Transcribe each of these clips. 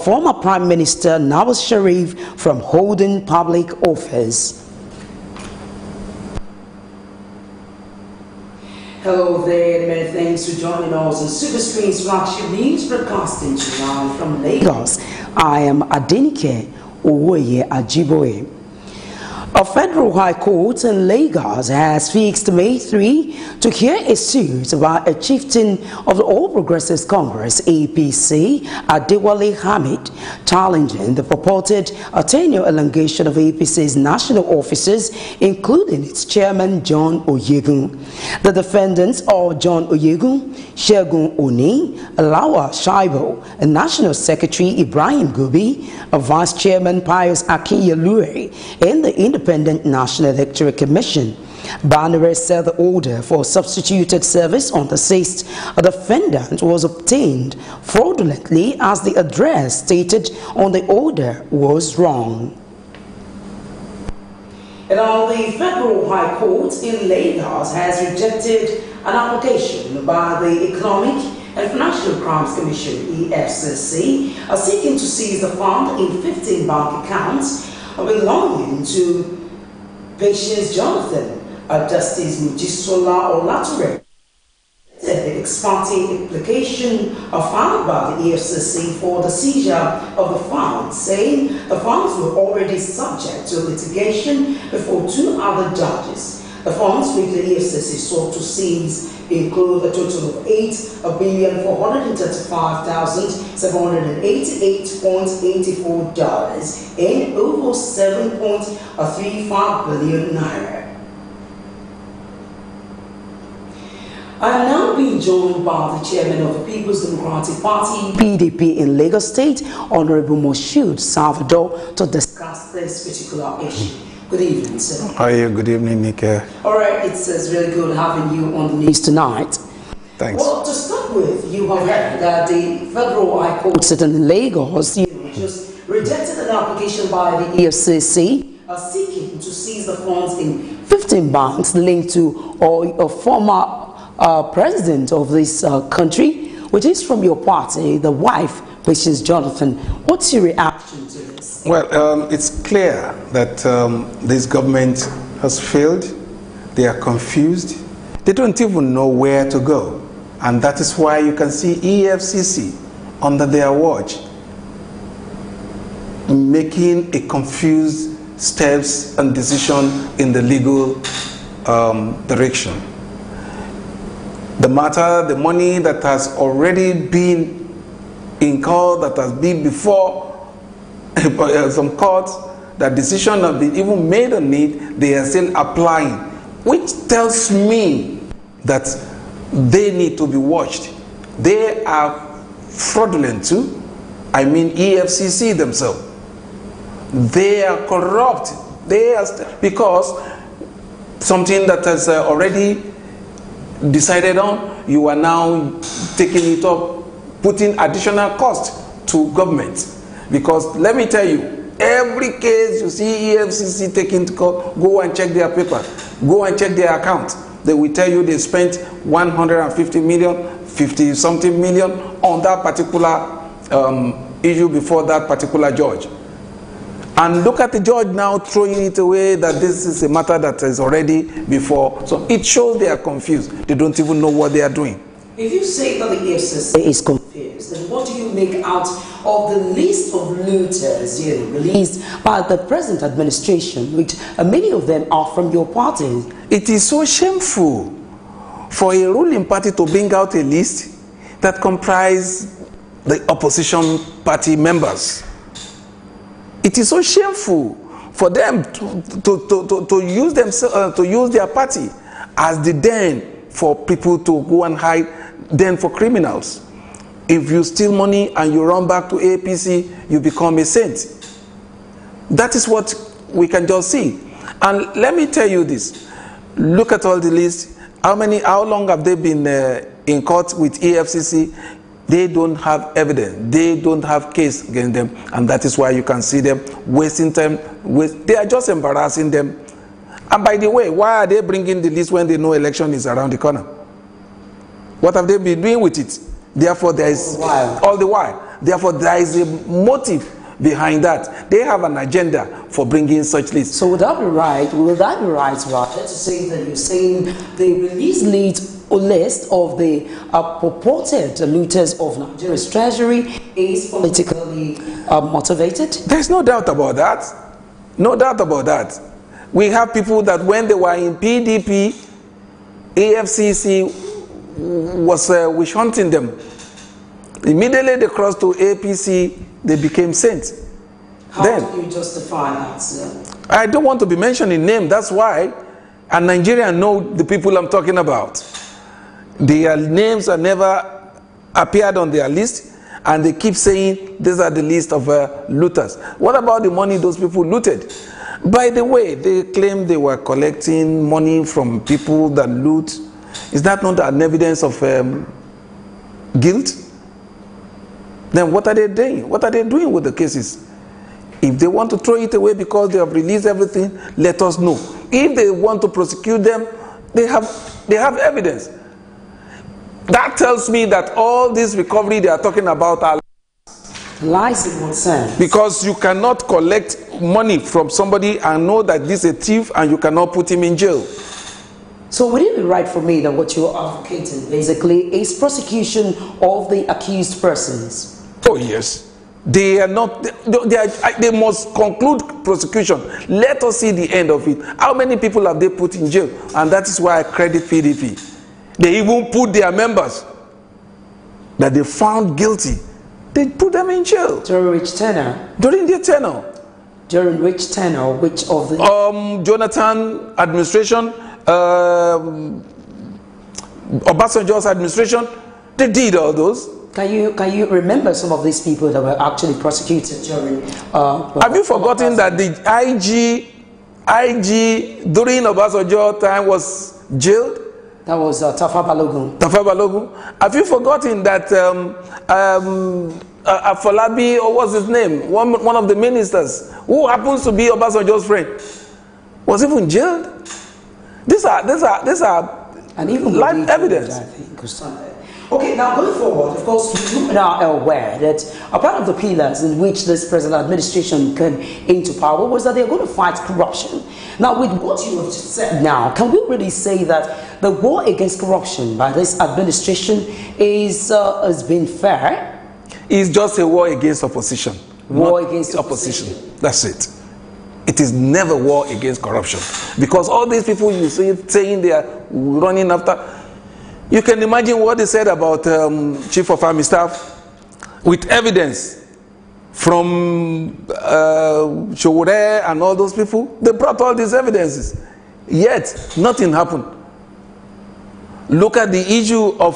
former Prime Minister Nawaz Sharif from holding public office. Hello there, and many thanks for joining us on Superscreen's flagship news broadcasting live from Lagos. I am Adenike Owoye Ajiboye. A federal high court in Lagos has fixed May 3 to hear a suit by a chieftain of the All Progressives Congress (APC), Adewale Hamid, challenging the purported tenure elongation of APC's national officers, including its chairman John Oyegun. The defendants are John Oyegun, Shegun Oni, Alawa Shaibo, and National Secretary Ibrahim Gobi, Vice Chairman Pius Akinyelure, and the Independent National Electoral Commission. Banere said the order for substituted service on the 6th defendant was obtained fraudulently, as the address stated on the order was wrong. And on the Federal High Court in Lagos has rejected an application by the Economic and Financial Crimes Commission (EFCC) seeking to seize the fund in 15 bank accounts belonging to Patience Jonathan, Justice Mujisola Olature. The ex parte application filed by the EFCC for the seizure of the funds, saying the funds were already subject to litigation before two other judges. The funds which the EFCC sought to seize include a total of $8,435,788.84 and over 7.35 billion naira. I am now being joined by the chairman of the People's Democratic Party (PDP) in Lagos State, Honorable Moshood Salvador, to discuss this particular issue. Good evening, sir. How are you? Good evening, Nika. All right, it's really good having you on the news tonight. Thanks. Well, to start with, you have heard that the Federal High Court sitting in Lagos just rejected an application by the EFCC seeking to seize the funds in 15 banks linked to a former president of this country, which is from your party, the wife, which is Jonathan. What's your reaction to this? Well, it's clear that this government has failed. They are confused. They don't even know where to go. And that is why you can see EFCC under their watch making a confused steps and decision in the legal direction. The matter, the money that has already been in court, that has been before some courts, that decision have been even made on it, they are still applying, which tells me that they need to be watched. They are fraudulent too. I mean EFCC themselves. They are corrupt. They are because something that has already decided on, you are now taking it up, putting additional cost to government. Because let me tell you, every case you see EFCC taking to court, go and check their paper, go and check their account. They will tell you they spent 150 million, 50 something million on that particular issue before that particular judge. And look at the judge now throwing it away, that this is a matter that is already before. So it shows they are confused. They don't even know what they are doing. If you say that the EFCC is confused, then what do you make out of the list of looters released by the present administration, which many of them are from your party? It is so shameful for a ruling party to bring out a list that comprises the opposition party members. It is so shameful for them to use themselves, to use their party as the den for people to go and hide, den for criminals. If you steal money and you run back to APC, you become a saint. That is what we can just see. And let me tell you this. Look at all the lists. How long have they been in court with EFCC? They don't have evidence. They don't have case against them. And that is why you can see them wasting time. They are just embarrassing them. And by the way, why are they bringing the list when they know election is around the corner? What have they been doing with it? Therefore, there is all the while. Therefore, there is a motive behind that. They have an agenda for bringing such lists. So would that be right? Will that be right, Roger, to say that you're saying the release list of the purported looters of Nigeria's treasury is politically motivated? There's no doubt about that. No doubt about that. We have people that when they were in PDP, AFCC was witch hunting them. Immediately they crossed to APC, they became saints. How do you justify that, sir? I don't want to be mentioning names, that's why. And Nigerians know the people I'm talking about. Their names are never appeared on their list, and they keep saying these are the list of looters. What about the money those people looted? By the way, they claim they were collecting money from people that loot. Is that not an evidence of guilt? Then what are they doing? What are they doing with the cases? If they want to throw it away because they have released everything, let us know. If they want to prosecute them, they have evidence. That tells me that all this recovery they are talking about are lies in what sense? Because you cannot collect money from somebody and know that this is a thief and you cannot put him in jail. So would it be right for me that what you're advocating basically is prosecution of the accused persons? Oh yes. They are not, they must conclude prosecution. Let us see the end of it. How many people have they put in jail? And that is why I credit PDP. They even put their members that they found guilty. They put them in jail. During which tenure? During their tenure. During which tenure? Which of the? Jonathan administration, Obasanjo's administration, they did all those. Can you remember some of these people that were actually prosecuted during? Have you forgotten that the IG during Obasanjo time was jailed? That was Tafa Balogun. Tafa Balogun. Have you forgotten that Afolabi, or what's his name, one of the ministers who happens to be Obasanjo's friend, was even jailed? These are and even live evidence. I think. Okay, now going forward, of course, you are aware that a part of the pillars in which this present administration came into power was that they're going to fight corruption. Now, with what you have just said now, can we really say that the war against corruption by this administration has been fair? It's just a war against opposition. War against opposition. That's it. It is never war against corruption. Because all these people you see saying they are running after, you can imagine what they said about Chief of Army Staff with evidence from Showore and all those people. They brought all these evidences. Yet, nothing happened. Look at the issue of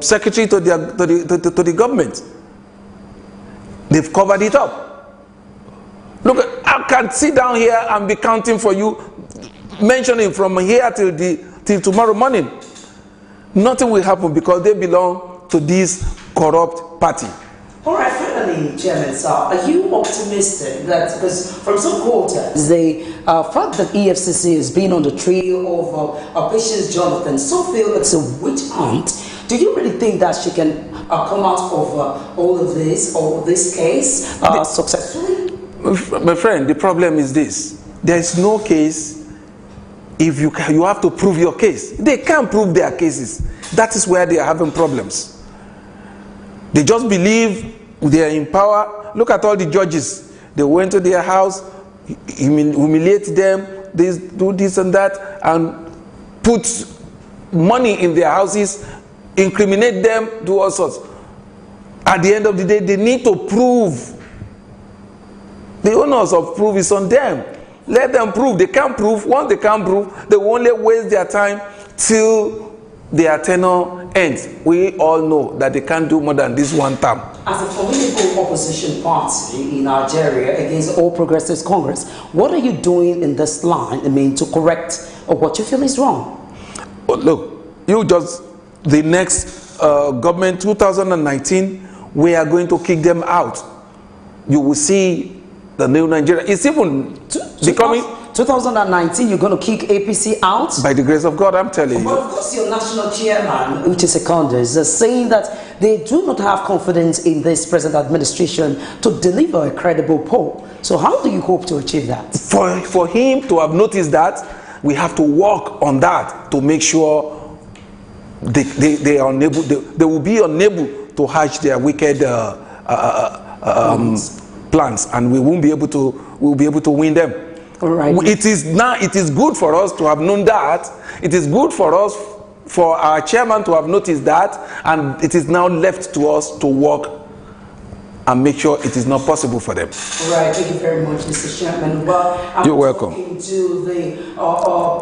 secretary to the government. They've covered it up. Look, I can sit down here and be counting for you, mentioning from here till tomorrow morning. Nothing will happen because they belong to this corrupt party. All right, finally, Chairman, sir, are you optimistic that, because from some quarters, the fact that EFCC has been on the trail of Patience Jonathan so feel it's a witch hunt, do you really think that she can come out of all of this, or this case, successfully? My friend, the problem is this. There is no case. If you have to prove your case. They can't prove their cases. That is where they are having problems. They just believe they are in power. Look at all the judges. They went to their house, humiliate them, they do this and that, and put money in their houses, incriminate them, do all sorts. At the end of the day, they need to prove. The onus of proof is on them. Let them prove. They can't prove. Once they can't prove, they will only waste their time till their tenure ends. We all know that they can't do more than this one term. As a formidable opposition party in Nigeria against All Progressives Congress, what are you doing in this line, to correct what you feel is wrong? But look, the next government, 2019, we are going to kick them out. You will see the new Nigeria. It's even becoming 2019. You're going to kick APC out? By the grace of God, I'm telling you. But of course, your national chairman, which is Secondus, is saying that they do not have confidence in this present administration to deliver a credible poll. So how do you hope to achieve that? For him to have noticed that, we have to work on that to make sure they are unable, they will be unable to hatch their wicked plans, and we won't be able to. We'll be able to win them. All right. It is good for us to have known that. It is good for us, for our chairman to have noticed that, and it is now left to us to work and make sure it is not possible for them. All right, thank you very much, Mr. Chairman. Well, you're welcome. Talking to the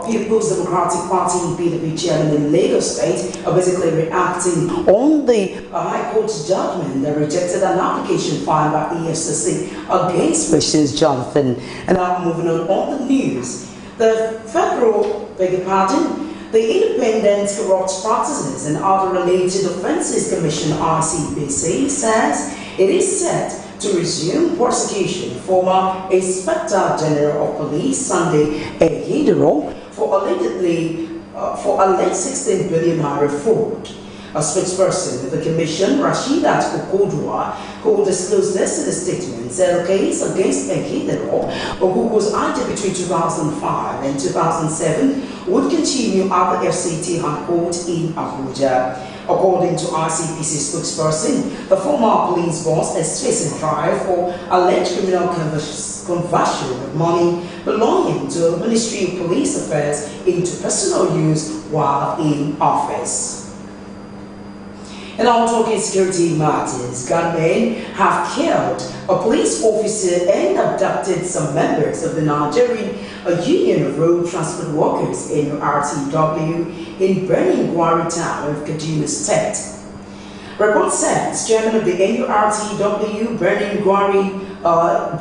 People's Democratic Party PDP chairman in Lagos State, basically reacting on the High Court's judgment that rejected an application filed by EFCC against Patience Jonathan. And now moving on the news. The the Independent Corrupt Practices and Other Related Offences Commission (ICPC) says it is set to resume prosecution of former Inspector General of Police Sunday Ehidero for alleged 16 billion naira fraud. A spokesperson of the commission, Rasheedat Okodua, who disclosed this in a statement, said a case against Ehidero, who was active between 2005 and 2007, would continue at the FCT High Court in Abuja. According to ICPC spokesperson, the former police boss is facing trial for alleged criminal conversion of money belonging to the Ministry of Police Affairs into personal use while in office. And on talking security matters, gunmen have killed a police officer and abducted some members of the Nigerian Union of Road Transport Workers (NURTW) in Benin Gwari town of Kaduna State. Report says chairman of the NURTW Benin Gwari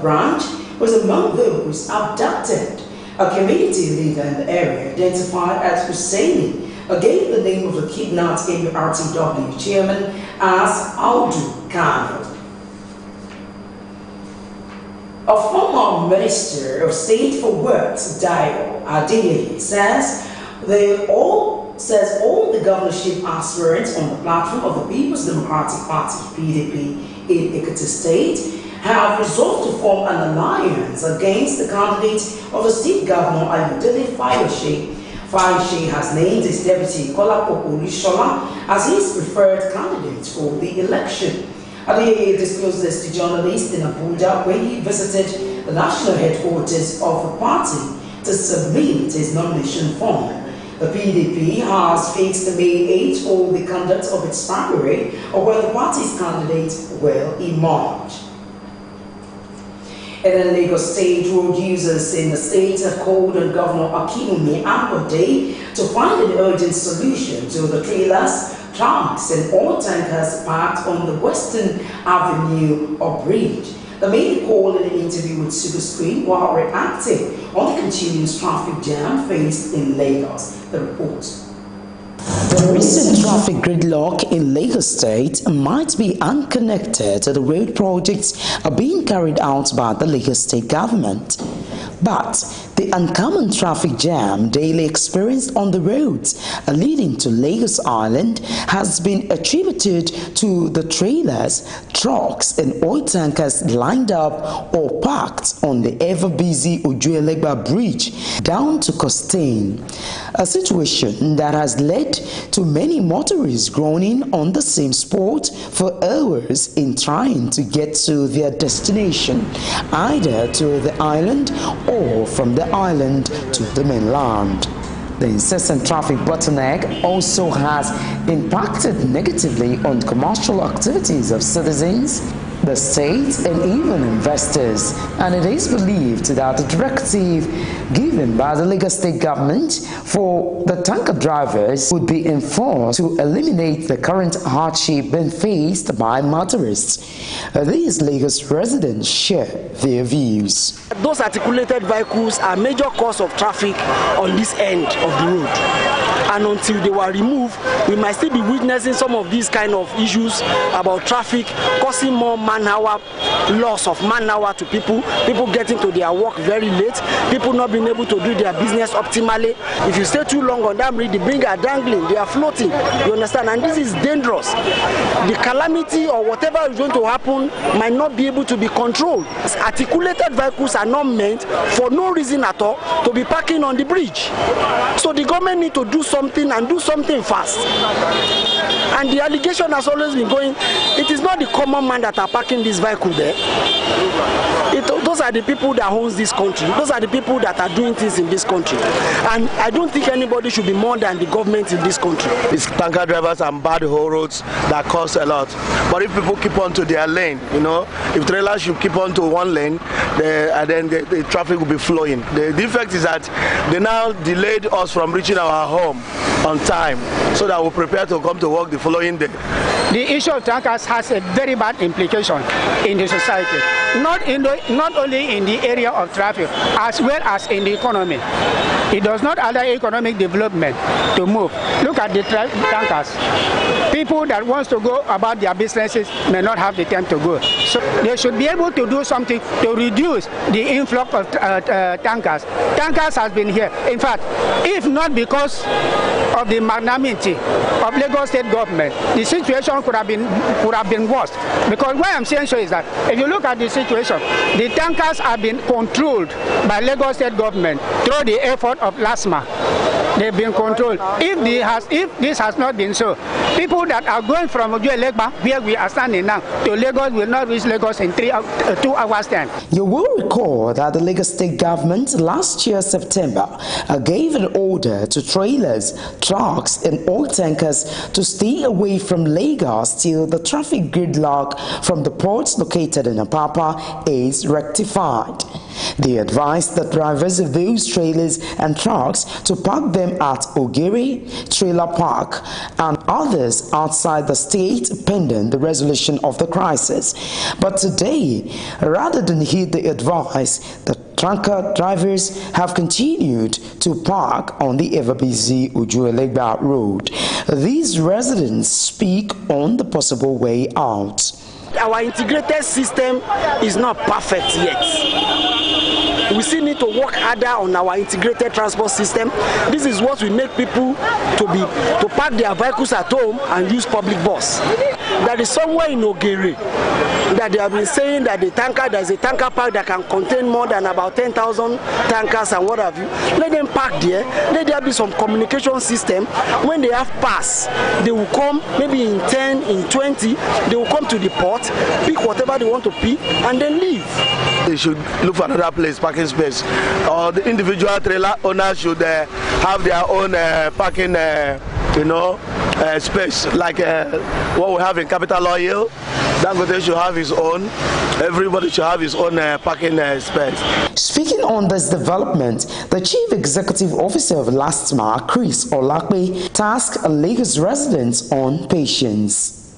branch was among those abducted. A community leader in the area, identified as Husseini, gave the name of the kidnapped NURTW chairman as Audu Kano. A former Minister of State for Works, Dayo Adeyeye, says all the governorship aspirants on the platform of the People's Democratic Party (PDP) in Ekiti State have resolved to form an alliance against the candidate of the state governor Ayodele Fayose. Fayose has named his deputy Kolapo Olushola as his preferred candidate for the election. Adeyeye disclosed this to journalists in Abuja when he visited the national headquarters of the party to submit his nomination form. The PDP has fixed May 8 for the conduct of its primary, where the party's candidate will emerge. And then Lagos State road users in the state have called on Governor Akinwumi Ambode to find an urgent solution to the trailers, trucks and oil tankers parked on the Western Avenue or bridge. The made the call in an interview with Superscreen while reacting on the continuous traffic jam faced in Lagos. The report. The recent traffic gridlock in Lagos State might be unconnected to the road projects being carried out by the Lagos State government. But the uncommon traffic jam daily experienced on the roads leading to Lagos Island has been attributed to the trailers, trucks and oil tankers lined up or parked on the ever-busy Ojuelegba Bridge down to Costain, a situation that has led to many motorists groaning on the same spot for hours in trying to get to their destination, either to the island or from the island to the mainland. The incessant traffic bottleneck also has impacted negatively on commercial activities of citizens, the state and even investors, and it is believed that the directive given by the Lagos State government for the tanker drivers would be enforced to eliminate the current hardship being faced by motorists. These Lagos residents share their views. Those articulated vehicles are a major cause of traffic on this end of the road, and until they were removed, we might still be witnessing some of these kind of issues about traffic causing more man-hour, loss of man-hour to people getting to their work very late, people not being able to do their business optimally. If you stay too long on that bridge, the bridge are dangling, they are floating, you understand, and this is dangerous. The calamity or whatever is going to happen might not be able to be controlled. Articulated vehicles are not meant for no reason at all to be parking on the bridge. So the government need to do something and do something fast. And the allegation has always been going, it is not the common man that are parking this vehicle there. Those are the people that owns this country. Those are the people that are doing things in this country. And I don't think anybody should be more than the government in this country. It's tanker drivers and bad whole roads that cost a lot. But if people keep on to their lane, you know, if trailers should keep on to one lane, and then the traffic will be flowing. The defect is that they now delayed us from reaching our home on time, so that we're prepared to come to work the following day. The issue of tankers has a very bad implication in the society, not only in the area of traffic, as well as in the economy. It does not allow economic development to move. Look at the tankers. People that wants to go about their businesses may not have the time to go. So they should be able to do something to reduce the influx of tankers. Tankers has been here. In fact, if not because of the magnanimity of Lagos State government, the situation could have been worse. Because why I'm saying so is that if you look at the situation, the tankers have been controlled by Lagos State government through the effort of LASMA. They've been controlled. If this has not been so, people that are going from Ojuelegba, where we are standing now, to Lagos will not reach Lagos in 2 hours time. You will recall that the Lagos State government last year September gave an order to trailers, trucks and oil tankers to stay away from Lagos till the traffic gridlock from the ports located in Apapa is rectified. They advised the drivers of those trailers and trucks to park them at Ogiri Trailer Park and others outside the state pending the resolution of the crisis. But today, rather than heed the advice, the tanker drivers have continued to park on the ever-busy Ojuelegba road. These residents speak on the possible way out. Our integrated system is not perfect yet. We still need to work harder on our integrated transport system. This is what will make people to park their vehicles at home and use public bus. There is somewhere in Ogere that they have been saying that there's a tanker park that can contain more than about 10,000 tankers and what have you. Let them park there. Let there be some communication system. When they have pass, they will come maybe in 10, in 20, they will come to the port, pick whatever they want to pick, and then leave. They should look for another place, parking space. Or the individual trailer owners should have their own parking, space, like what we have in Capital Oil. Dangote should have his own. Everybody should have his own parking space. Speaking on this development, the Chief Executive Officer of LASTMA, Chris Olakpe, tasked Lagos residents on patience.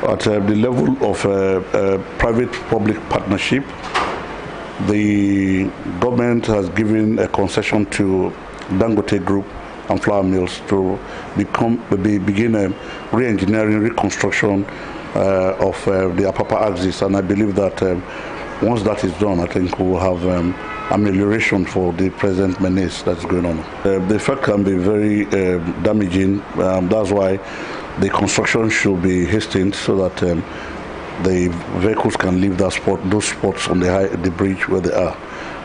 At the level of private-public partnership, the government has given a concession to Dangote Group and flour mills to begin a re-engineering, reconstruction of the Apapa axis, and I believe that once that is done, I think we will have amelioration for the present menace that's going on. The effect can be very damaging. That's why the construction should be hastened so that the vehicles can leave those spots on the bridge where they are.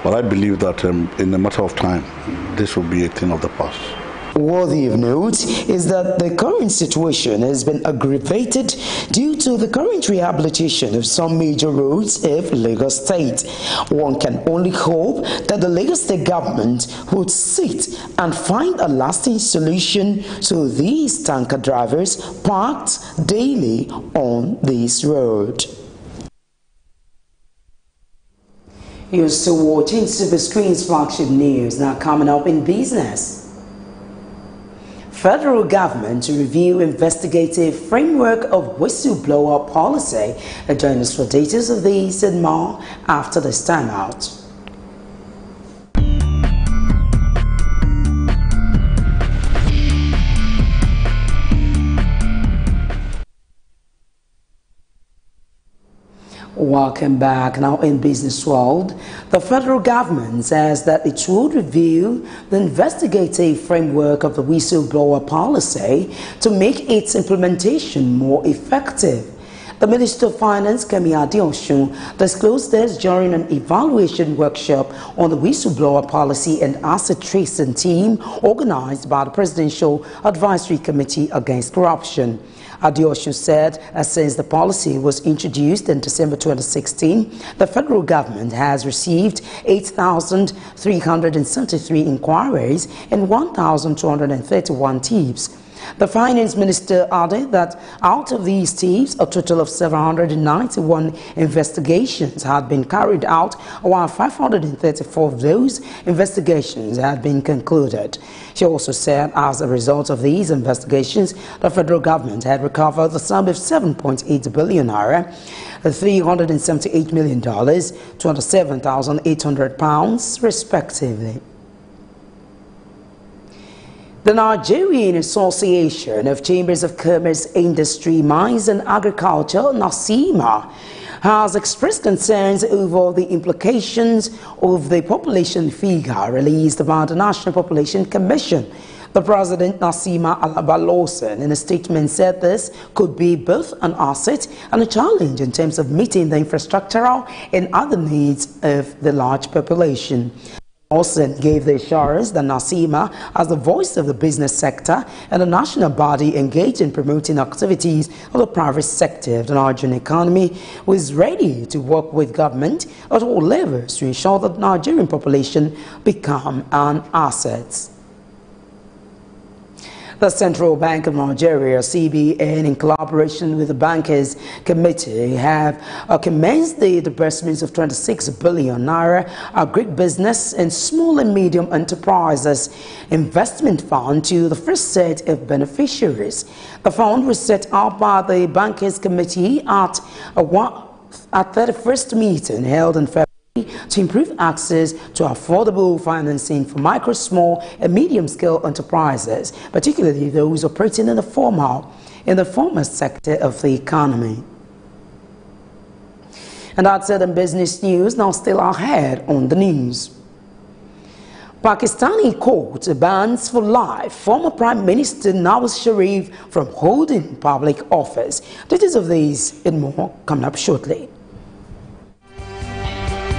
But I believe that in a matter of time, this will be a thing of the past. Worthy of note is that the current situation has been aggravated due to the current rehabilitation of some major roads of Lagos State. One can only hope that the Lagos State government would sit and find a lasting solution to these tanker drivers parked daily on this road. You're still watching Superscreen's flagship news, now coming up in business. Federal government to review investigative framework of whistleblower policy. Join us for details of these and more after this time out. Welcome back. Now in business world, the federal government says that it would review the investigative framework of the whistleblower policy to make its implementation more effective. The Minister of Finance, Kemi Adeosun, disclosed this during an evaluation workshop on the whistleblower policy and asset tracing team organized by the Presidential Advisory Committee Against Corruption. Adeosun said since the policy was introduced in December 2016, the federal government has received 8,373 inquiries and 1,231 tips. The finance minister added that out of these tips, a total of 791 investigations had been carried out, while 534 of those investigations had been concluded. She also said as a result of these investigations, the federal government had recovered the sum of 7.8 billion naira, $378 million, 27,800 pounds, respectively. The Nigerian Association of Chambers of Commerce, Industry, Mines and Agriculture, NASIMA, has expressed concerns over the implications of the population figure released by the National Population Commission. The President, Nasima Alaba Lawson, in a statement said this could be both an asset and a challenge in terms of meeting the infrastructural and other needs of the large population. Lawson gave the assurance that NASIMA, as the voice of the business sector and a national body engaged in promoting activities of the private sector of the Nigerian economy, was ready to work with government at all levels to ensure that the Nigerian population become an asset. The Central Bank of Nigeria, CBN, in collaboration with the Bankers Committee, have commenced the disbursements of 26 billion naira agribusiness and small and medium enterprises investment fund to the first set of beneficiaries. The fund was set up by the Bankers Committee at a 31st meeting held in February to improve access to affordable financing for micro, small and medium-scale enterprises, particularly those operating in the formal sector of the economy. And that's it in business news. Now still ahead on the news. Pakistani court bans for life former Prime Minister Nawaz Sharif from holding public office. Details of these and more coming up shortly.